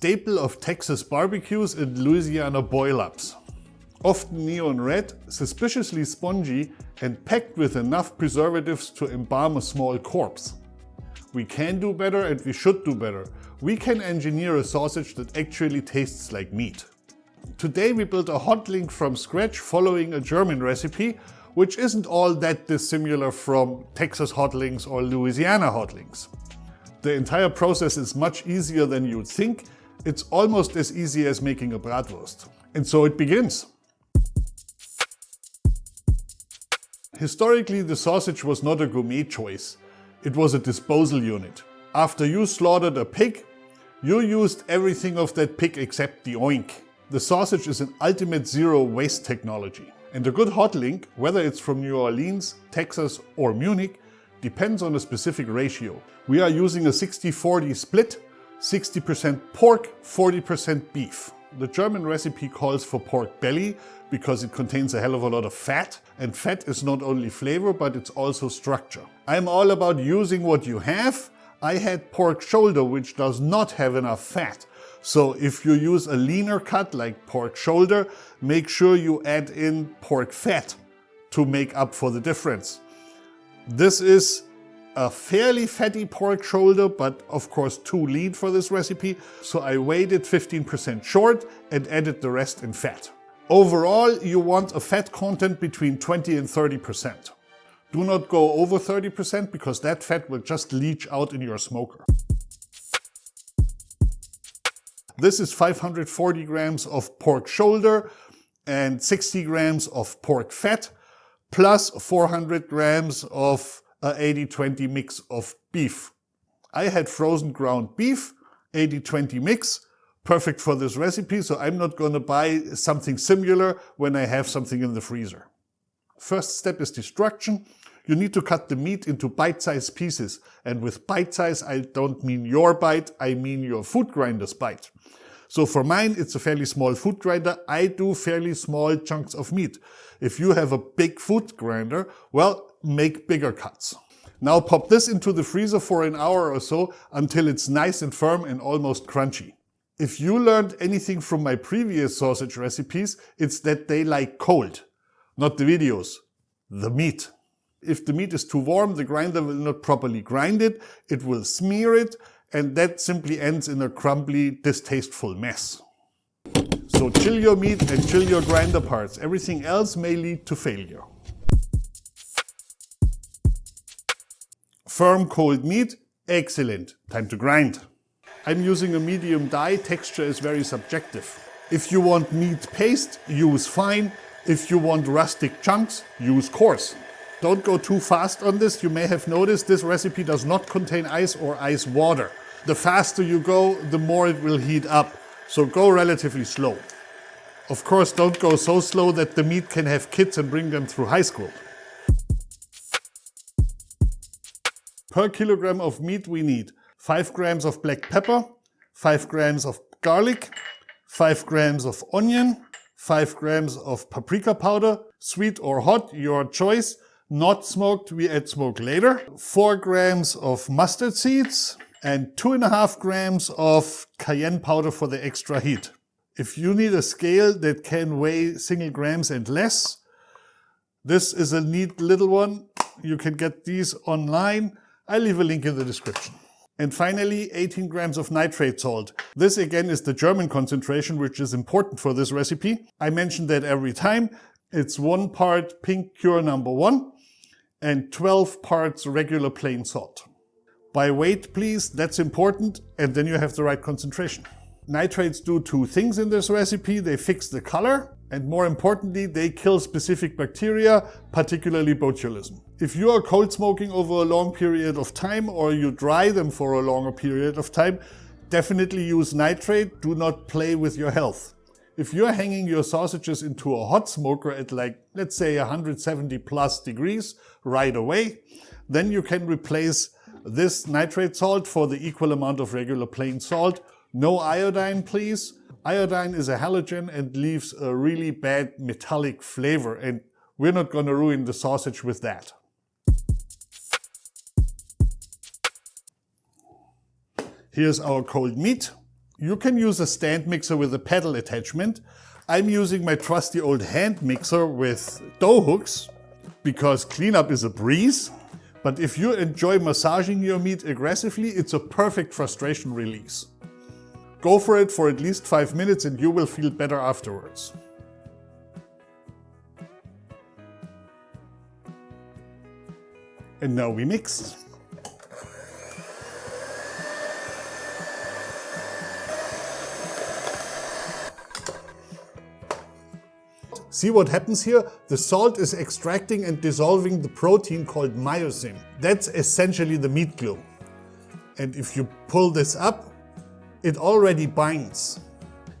staple of Texas barbecues and Louisiana boil-ups. Often neon red, suspiciously spongy, and packed with enough preservatives to embalm a small corpse. We can do better and we should do better. We can engineer a sausage that actually tastes like meat. Today we built a hot link from scratch following a German recipe, which isn't all that dissimilar from Texas hot links or Louisiana hot links. The entire process is much easier than you'd think. It's almost as easy as making a bratwurst. And so it begins. Historically, the sausage was not a gourmet choice. It was a disposal unit. After you slaughtered a pig, you used everything of that pig except the oink. The sausage is an ultimate zero waste technology. And a good hot link, whether it's from New Orleans, Texas or Munich, depends on a specific ratio. We are using a 60-40 split, 60% pork, 40% beef. The German recipe calls for pork belly because it contains a hell of a lot of fat, and fat is not only flavor but it's also structure. I'm all about using what you have. I had pork shoulder which does not have enough fat. So if you use a leaner cut like pork shoulder, make sure you add in pork fat to make up for the difference. This is a fairly fatty pork shoulder, but of course too lean for this recipe, so I weighed it 15% short and added the rest in fat. Overall, you want a fat content between 20 and 30%. Do not go over 30% because that fat will just leach out in your smoker. This is 540 grams of pork shoulder and 60 grams of pork fat, plus 400 grams of a 80-20 mix of beef. I had frozen ground beef, 80-20 mix, perfect for this recipe, so I'm not going to buy something similar when I have something in the freezer. First step is destruction. You need to cut the meat into bite-sized pieces. And with bite-size, I don't mean your bite, I mean your food grinder's bite. So for mine, it's a fairly small food grinder. I do fairly small chunks of meat. If you have a big food grinder, well, make bigger cuts. Now pop this into the freezer for an hour or so until it's nice and firm and almost crunchy. If you learned anything from my previous sausage recipes, it's that they like cold. Not the videos, the meat. If the meat is too warm, the grinder will not properly grind it, it will smear it, and that simply ends in a crumbly, distasteful mess. So chill your meat and chill your grinder parts. Everything else may lead to failure. Firm cold meat, excellent. Time to grind. I'm using a medium die, texture is very subjective. If you want meat paste, use fine. If you want rustic chunks, use coarse. Don't go too fast on this. You may have noticed this recipe does not contain ice or ice water. The faster you go, the more it will heat up. So go relatively slow. Of course, don't go so slow that the meat can have kids and bring them through high school. Per kilogram of meat we need 5 grams of black pepper, 5 grams of garlic, 5 grams of onion, 5 grams of paprika powder, sweet or hot, your choice. Not smoked, we add smoke later. 4 grams of mustard seeds and 2.5 grams of cayenne powder for the extra heat. If you need a scale that can weigh single grams and less, this is a neat little one. You can get these online. I'll leave a link in the description. And finally, 18 grams of nitrate salt. This again is the German concentration, which is important for this recipe. I mention that every time. It's 1 part pink cure number 1 and 12 parts regular plain salt. By weight, please, that's important, and then you have the right concentration. Nitrates do 2 things in this recipe. They fix the color, and more importantly, they kill specific bacteria, particularly botulism. If you are cold smoking over a long period of time, or you dry them for a longer period of time, definitely use nitrate. Do not play with your health. If you're hanging your sausages into a hot smoker at let's say 170 plus degrees right away, then you can replace this nitrate salt for the equal amount of regular plain salt. No iodine, please. Iodine is a halogen and leaves a really bad metallic flavor, and we're not going to ruin the sausage with that. Here's our cold meat. You can use a stand mixer with a pedal attachment. I'm using my trusty old hand mixer with dough hooks because cleanup is a breeze. But if you enjoy massaging your meat aggressively, it's a perfect frustration release. Go for it for at least 5 minutes and you will feel better afterwards. And now we mix. See what happens here? The salt is extracting and dissolving the protein called myosin. That's essentially the meat glue. And if you pull this up, it already binds.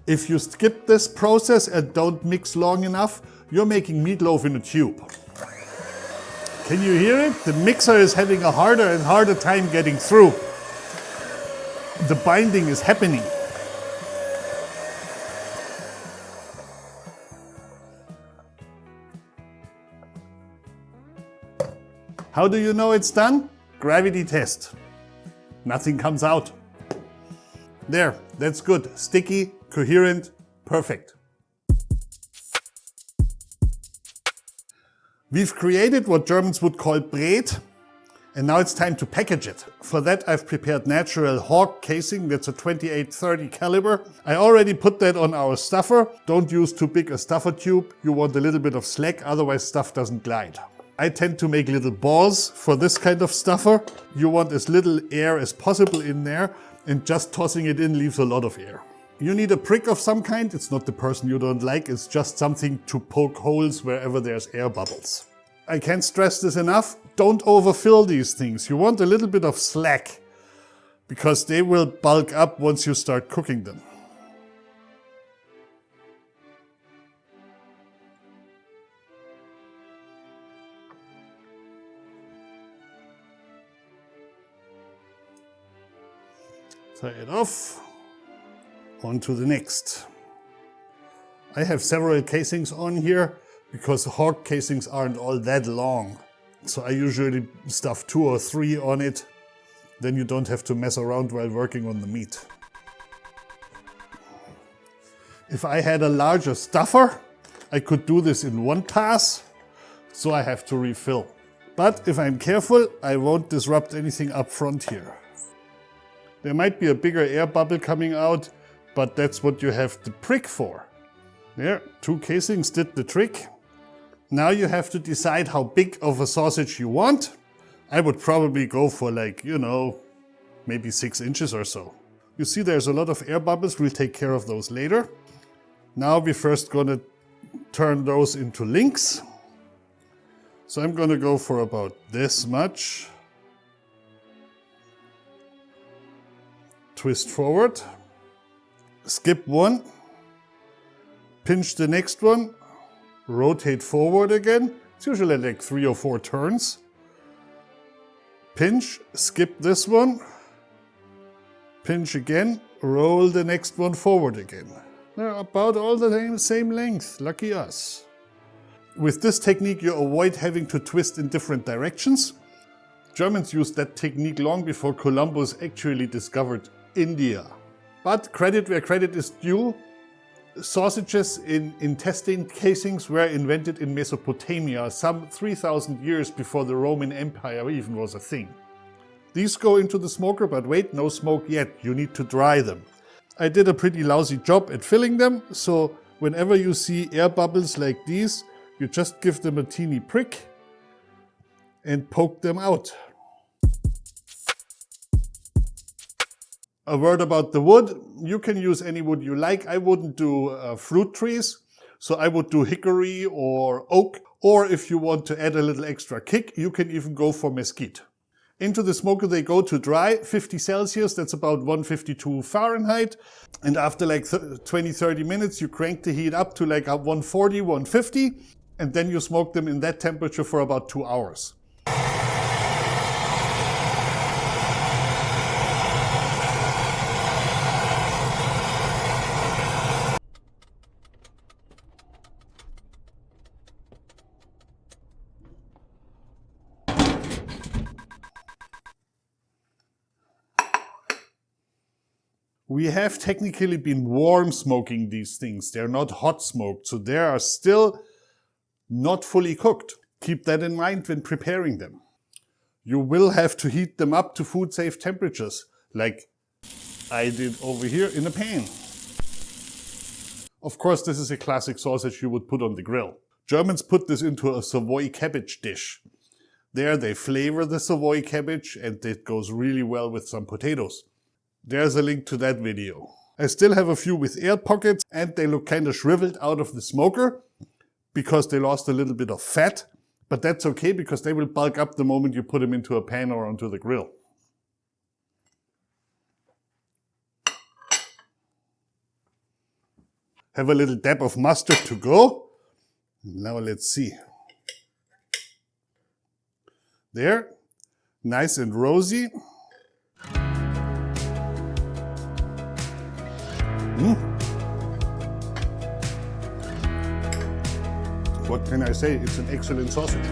If you skip this process and don't mix long enough, you're making meatloaf in a tube. Can you hear it? The mixer is having a harder and harder time getting through. The binding is happening. How do you know it's done? Gravity test. Nothing comes out. There, that's good. Sticky, coherent, perfect. We've created what Germans would call Bret, and now it's time to package it. For that I've prepared natural hawk casing, that's a 28-30 caliber. I already put that on our stuffer. Don't use too big a stuffer tube. You want a little bit of slack, otherwise stuff doesn't glide. I tend to make little balls for this kind of stuffer. You want as little air as possible in there, and just tossing it in leaves a lot of air. You need a prick of some kind. It's not the person you don't like, it's just something to poke holes wherever there's air bubbles. I can't stress this enough, don't overfill these things. You want a little bit of slack, because they will bulk up once you start cooking them. Tie it off. On to the next. I have several casings on here because hawk casings aren't all that long. So I usually stuff 2 or 3 on it. Then you don't have to mess around while working on the meat. If I had a larger stuffer, I could do this in one pass, so I have to refill. But if I'm careful, I won't disrupt anything up front here. There might be a bigger air bubble coming out, but that's what you have the prick for. There, 2 casings did the trick. Now you have to decide how big of a sausage you want. I would probably go for maybe 6 inches or so. You see there's a lot of air bubbles, we'll take care of those later. Now we're first gonna turn those into links. So I'm gonna go for about this much. Twist forward. Skip one, pinch the next one, rotate forward again. It's usually like 3 or 4 turns. Pinch, skip this one, pinch again, roll the next one forward again. They're about all the same length, lucky us. With this technique you avoid having to twist in different directions. Germans used that technique long before Columbus actually discovered India. But credit where credit is due, sausages in intestine casings were invented in Mesopotamia some 3,000 years before the Roman Empire even was a thing. These go into the smoker, but wait, no smoke yet, you need to dry them. I did a pretty lousy job at filling them, so whenever you see air bubbles like these, you just give them a teeny prick and poke them out. A word about the wood. You can use any wood you like. I wouldn't do fruit trees, so I would do hickory or oak. Or if you want to add a little extra kick, you can even go for mesquite. Into the smoker they go to dry, 50 Celsius, that's about 152 Fahrenheit. And after like 20-30 minutes, you crank the heat up to like 140, 150, and then you smoke them in that temperature for about 2 hours. We have technically been warm smoking these things. They're not hot smoked, so they are still not fully cooked. Keep that in mind when preparing them. You will have to heat them up to food safe temperatures, like I did over here in a pan. Of course, this is a classic sausage you would put on the grill. Germans put this into a savoy cabbage dish. There they flavor the savoy cabbage and it goes really well with some potatoes. There's a link to that video. I still have a few with air pockets and they look kind of shriveled out of the smoker because they lost a little bit of fat, but that's okay because they will bulk up the moment you put them into a pan or onto the grill. Have a little dab of mustard to go. Now let's see. There, nice and rosy. What can I say? It's an excellent sausage.